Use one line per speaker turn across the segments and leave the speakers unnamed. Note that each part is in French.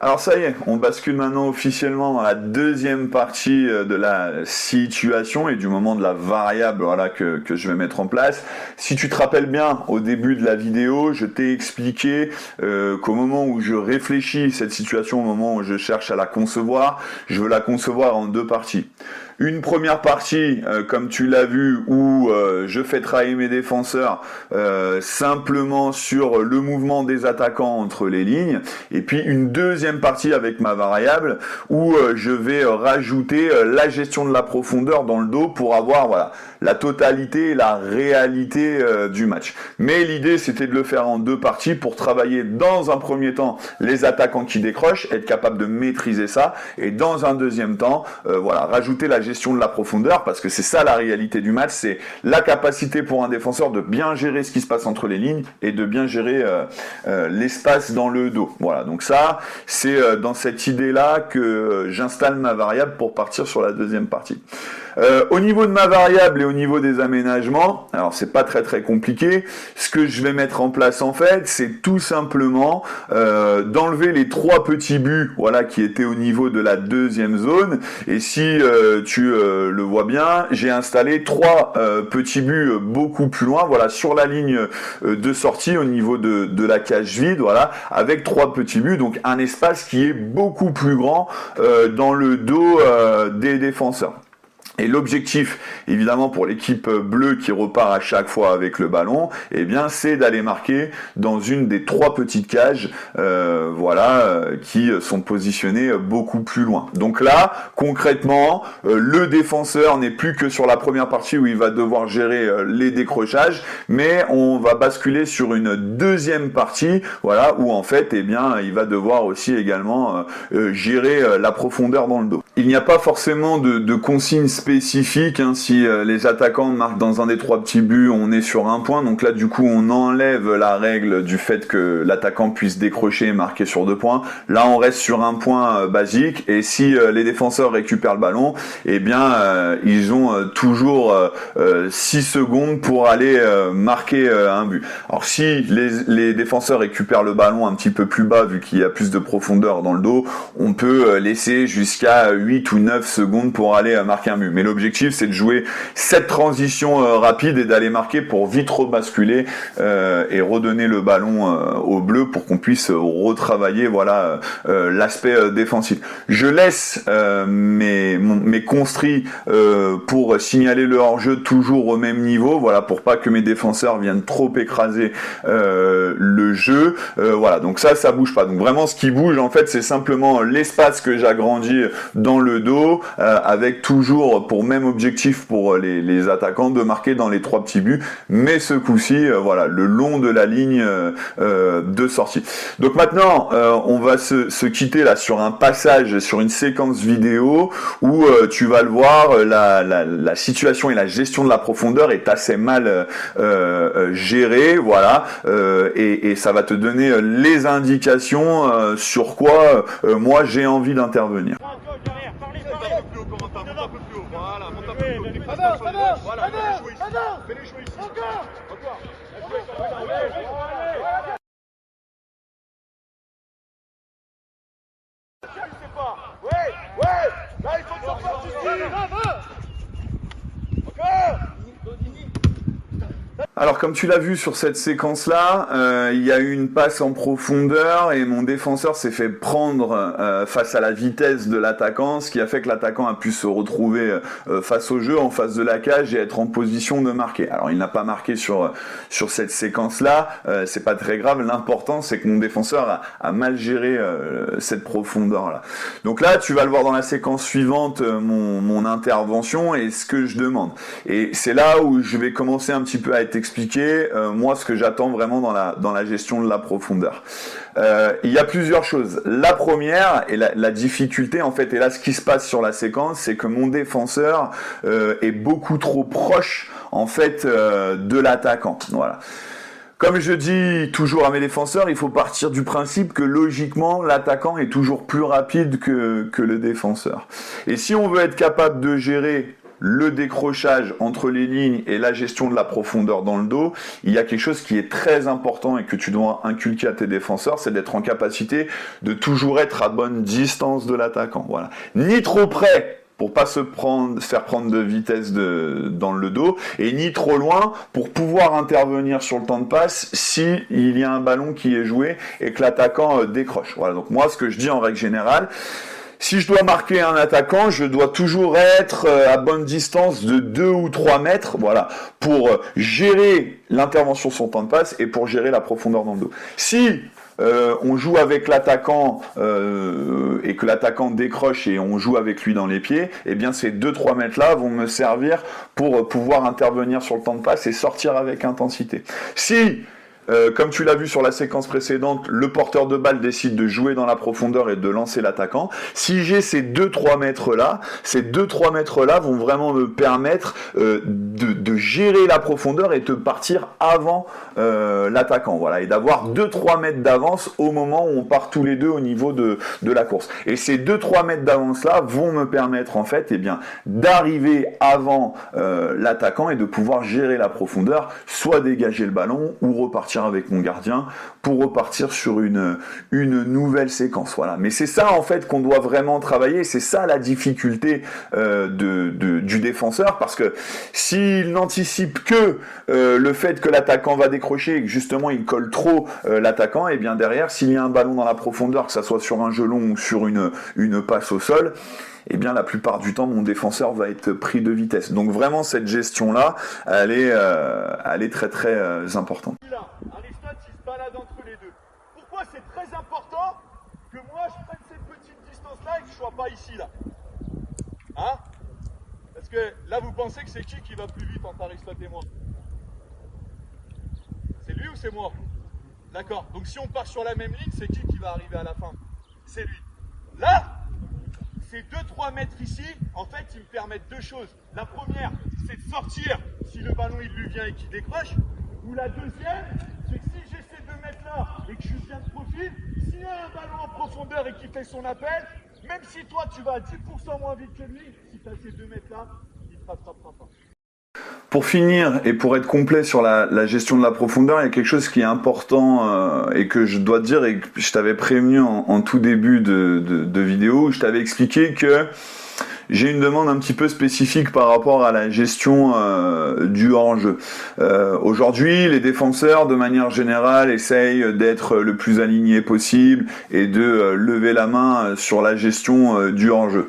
Alors ça y est, on bascule maintenant officiellement dans la deuxième partie de la situation et du moment de la variable voilà, que je vais mettre en place. Si tu te rappelles bien, au début de la vidéo, je t'ai expliqué qu'au moment où je réfléchis cette situation, au moment où je cherche à la concevoir, je veux la concevoir en deux parties. Une première partie, comme tu l'as vu, où je fais travailler mes défenseurs simplement sur le mouvement des attaquants entre les lignes, et puis une deuxième partie avec ma variable où je vais rajouter la gestion de la profondeur dans le dos pour avoir voilà la totalité et la réalité du match. Mais l'idée c'était de le faire en deux parties pour travailler dans un premier temps les attaquants qui décrochent, être capable de maîtriser ça, et dans un deuxième temps voilà rajouter la gestion de la profondeur, parce que c'est ça la réalité du match, c'est la capacité pour un défenseur de bien gérer ce qui se passe entre les lignes et de bien gérer l'espace dans le dos. Voilà, donc ça, c'est dans cette idée-là que j'installe ma variable pour partir sur la deuxième partie. Au niveau de ma variable et au niveau des aménagements, alors c'est pas très compliqué. Ce que je vais mettre en place en fait, c'est tout simplement d'enlever les trois petits buts, voilà, qui étaient au niveau de la deuxième zone. Et si tu le vois bien, j'ai installé trois petits buts beaucoup plus loin, voilà, sur la ligne de sortie au niveau de la cage vide, voilà, avec trois petits buts, donc un espace qui est beaucoup plus grand dans le dos des défenseurs. Et l'objectif, évidemment, pour l'équipe bleue qui repart à chaque fois avec le ballon, eh bien, c'est d'aller marquer dans une des trois petites cages, qui sont positionnées beaucoup plus loin. Donc là, concrètement, le défenseur n'est plus que sur la première partie où il va devoir gérer les décrochages, mais on va basculer sur une deuxième partie, voilà, où en fait, eh bien, il va devoir aussi également gérer la profondeur dans le dos. Il n'y a pas forcément de consignes spécifique, hein, si les attaquants marquent dans un des trois petits buts, on est sur un point, donc là du coup on enlève la règle du fait que l'attaquant puisse décrocher et marquer sur 2 points. Là on reste sur un point basique, et si les défenseurs récupèrent le ballon, eh bien ils ont toujours 6 secondes pour aller marquer un but. Alors si les défenseurs récupèrent le ballon un petit peu plus bas, vu qu'il y a plus de profondeur dans le dos, on peut laisser jusqu'à 8 ou 9 secondes pour aller marquer un but. Mais l'objectif, c'est de jouer cette transition rapide et d'aller marquer pour vite rebasculer et redonner le ballon au bleu pour qu'on puisse retravailler voilà l'aspect défensif. Je laisse mes constries pour signaler le hors-jeu toujours au même niveau, voilà, pour pas que mes défenseurs viennent trop écraser le jeu. Voilà, donc ça bouge pas. Donc vraiment, ce qui bouge en fait, c'est simplement l'espace que j'agrandis dans le dos, avec toujours pour même objectif pour les attaquants de marquer dans les trois petits buts, mais ce coup-ci, voilà, le long de la ligne de sortie. Donc maintenant, on va se quitter là sur un passage, sur une séquence vidéo où tu vas le voir, la situation et la gestion de la profondeur est assez mal gérée, voilà, et ça va te donner les indications sur quoi moi j'ai envie d'intervenir.
Voilà, monte un peu plus haut. Voilà, fais les jouer ici. Encore. Ouais, là il faut que ça parte ici. Encore.
Alors comme tu l'as vu sur cette séquence-là, il y a eu une passe en profondeur et mon défenseur s'est fait prendre face à la vitesse de l'attaquant, ce qui a fait que l'attaquant a pu se retrouver face au jeu, en face de la cage et être en position de marquer. Alors il n'a pas marqué sur cette séquence-là, c'est pas très grave, l'important c'est que mon défenseur a mal géré cette profondeur-là. Donc là tu vas le voir dans la séquence suivante, mon intervention et ce que je demande. Et c'est là où je vais commencer un petit peu à être expliquer moi ce que j'attends vraiment dans la gestion de la profondeur. Il y a plusieurs choses. La première et la difficulté en fait, et là ce qui se passe sur la séquence, c'est que mon défenseur est beaucoup trop proche en fait de l'attaquant. Voilà. Comme je dis toujours à mes défenseurs, il faut partir du principe que logiquement, l'attaquant est toujours plus rapide que le défenseur. Et si on veut être capable de gérer le décrochage entre les lignes et la gestion de la profondeur dans le dos, il y a quelque chose qui est très important et que tu dois inculquer à tes défenseurs, c'est d'être en capacité de toujours être à bonne distance de l'attaquant. Voilà. Ni trop près pour pas faire prendre de vitesse dans le dos, et ni trop loin pour pouvoir intervenir sur le temps de passe si il y a un ballon qui est joué et que l'attaquant décroche. Voilà. Donc moi, ce que je dis en règle générale, si je dois marquer un attaquant, je dois toujours être à bonne distance de 2 ou 3 mètres, voilà, pour gérer l'intervention sur le temps de passe et pour gérer la profondeur dans le dos. Si on joue avec l'attaquant et que l'attaquant décroche et on joue avec lui dans les pieds, eh bien ces 2-3 mètres là vont me servir pour pouvoir intervenir sur le temps de passe et sortir avec intensité. Si comme tu l'as vu sur la séquence précédente, le porteur de balle décide de jouer dans la profondeur et de lancer l'attaquant. Si j'ai ces 2-3 mètres-là, ces 2-3 mètres-là vont vraiment me permettre de gérer la profondeur et de partir avant l'attaquant. Voilà, et d'avoir 2-3 mètres d'avance au moment où on part tous les deux au niveau de la course. Et ces 2-3 mètres d'avance-là vont me permettre en fait d'arriver avant l'attaquant et de pouvoir gérer la profondeur, soit dégager le ballon ou repartir avec mon gardien pour repartir sur une nouvelle séquence. Voilà. Mais c'est ça en fait qu'on doit vraiment travailler, c'est ça la difficulté du défenseur, parce que s'il n'anticipe que le fait que l'attaquant va décrocher et que justement il colle trop l'attaquant, et bien derrière, s'il y a un ballon dans la profondeur, que ça soit sur un gelon ou sur une passe au sol, eh bien la plupart du temps mon défenseur va être pris de vitesse. Donc vraiment cette gestion-là, elle est très très importante.
Aristote, il se balade entre les deux. Pourquoi c'est très important que moi je prenne cette petite distance-là et que je sois pas ici là? Hein? Parce que là vous pensez que c'est qui va plus vite entre Aristote et moi? C'est lui ou c'est moi? D'accord. Donc si on part sur la même ligne, c'est qui va arriver à la fin? C'est lui. Là, ces 2-3 mètres ici, en fait, ils me permettent deux choses. La première, c'est de sortir si le ballon il lui vient et qu'il décroche. Ou la deuxième, c'est que si j'ai ces 2 mètres là et que je viens de profil, s'il y a un ballon en profondeur et qu'il fait son appel, même si toi tu vas à 10% moins vite que lui, si tu as ces 2 mètres là, il ne te rattrapera pas.
Pour finir et pour être complet sur la gestion de la profondeur, il y a quelque chose qui est important et que je dois te dire, et que je t'avais prévenu en tout début de vidéo, où je t'avais expliqué que j'ai une demande un petit peu spécifique par rapport à la gestion du hors-jeu. Aujourd'hui, les défenseurs, de manière générale, essayent d'être le plus alignés possible et de lever la main sur la gestion du hors-jeu.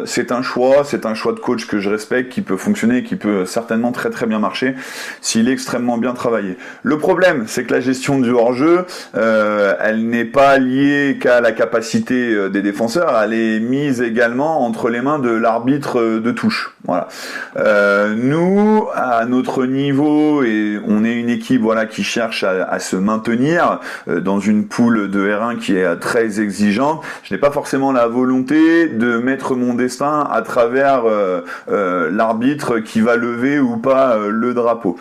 C'est un choix de coach que je respecte, qui peut fonctionner, qui peut certainement très très bien marcher s'il est extrêmement bien travaillé. Le problème, c'est que la gestion du hors-jeu, elle n'est pas liée qu'à la capacité des défenseurs, elle est mise également entre les mains de l'arbitre de touche. Voilà. Nous, à notre niveau, et on est une équipe qui cherche à se maintenir dans une poule de R1 qui est très exigeante, je n'ai pas forcément la volonté de mettre mon destin à travers l'arbitre qui va lever ou pas le drapeau.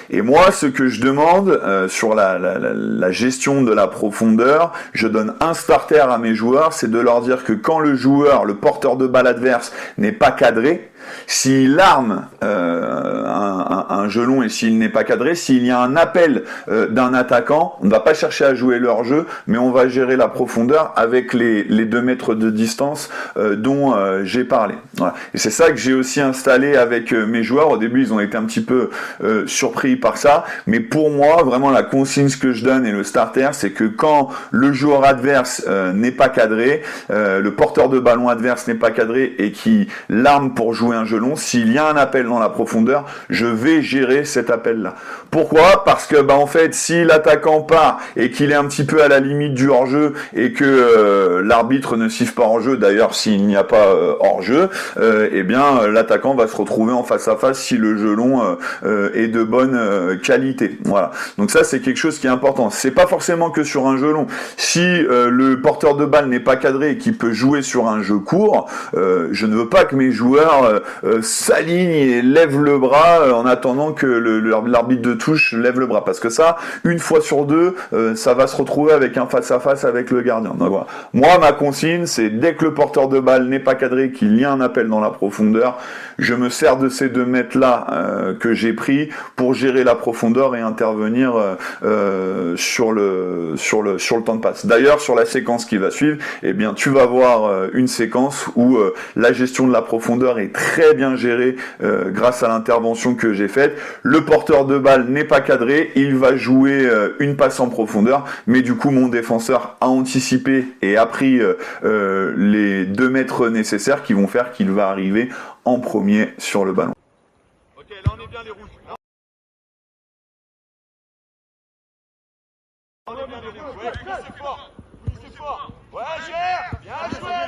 Et moi, ce que je demande sur la gestion de la profondeur, je donne un starter à mes joueurs, c'est de leur dire que quand le joueur, le porteur de balle adverse, n'est pas cadré, s'il arme un gelon et s'il n'est pas cadré, s'il y a un appel d'un attaquant, on ne va pas chercher à jouer leur jeu, mais on va gérer la profondeur avec les 2 mètres de distance dont j'ai parlé. Voilà. Et c'est ça que j'ai aussi installé avec mes joueurs. Au début, ils ont été un petit peu surpris par ça, mais pour moi, vraiment la consigne que je donne et le starter, c'est que quand le joueur adverse n'est pas cadré, le porteur de ballon adverse n'est pas cadré et qui l'arme pour jouer un gelon, s'il y a un appel dans la profondeur, je vais gérer cet appel-là. Pourquoi? Parce que en fait, si l'attaquant part et qu'il est un petit peu à la limite du hors-jeu et que l'arbitre ne siffle pas hors-jeu, d'ailleurs s'il n'y a pas hors-jeu, l'attaquant va se retrouver en face à face si le gelon est de bonne qualité. Voilà. Donc ça, c'est quelque chose qui est important. C'est pas forcément que sur un gelon. Si le porteur de balle n'est pas cadré et qu'il peut jouer sur un jeu court, je ne veux pas que mes joueurs s'aligne et lève le bras en attendant que l'arbitre de touche lève le bras. Parce que ça, une fois sur deux, ça va se retrouver avec un face-à-face avec le gardien. Donc, voilà. Moi, ma consigne, c'est dès que le porteur de balle n'est pas cadré, qu'il y a un appel dans la profondeur, je me sers de ces 2 mètres-là que j'ai pris pour gérer la profondeur et intervenir sur le temps de passe. D'ailleurs, sur la séquence qui va suivre, eh bien, tu vas voir une séquence où la gestion de la profondeur est très bien gérée grâce à l'intervention que j'ai faite. Le porteur de balle n'est pas cadré, il va jouer une passe en profondeur, mais du coup, mon défenseur a anticipé et a pris les 2 mètres nécessaires qui vont faire qu'il va arriver en premier sur le ballon.
Ok, là on est bien les rouges. Là, on est bien les rouges. Ouais, poussez fort. Poussez fort. Ouais, gère. Bien joué.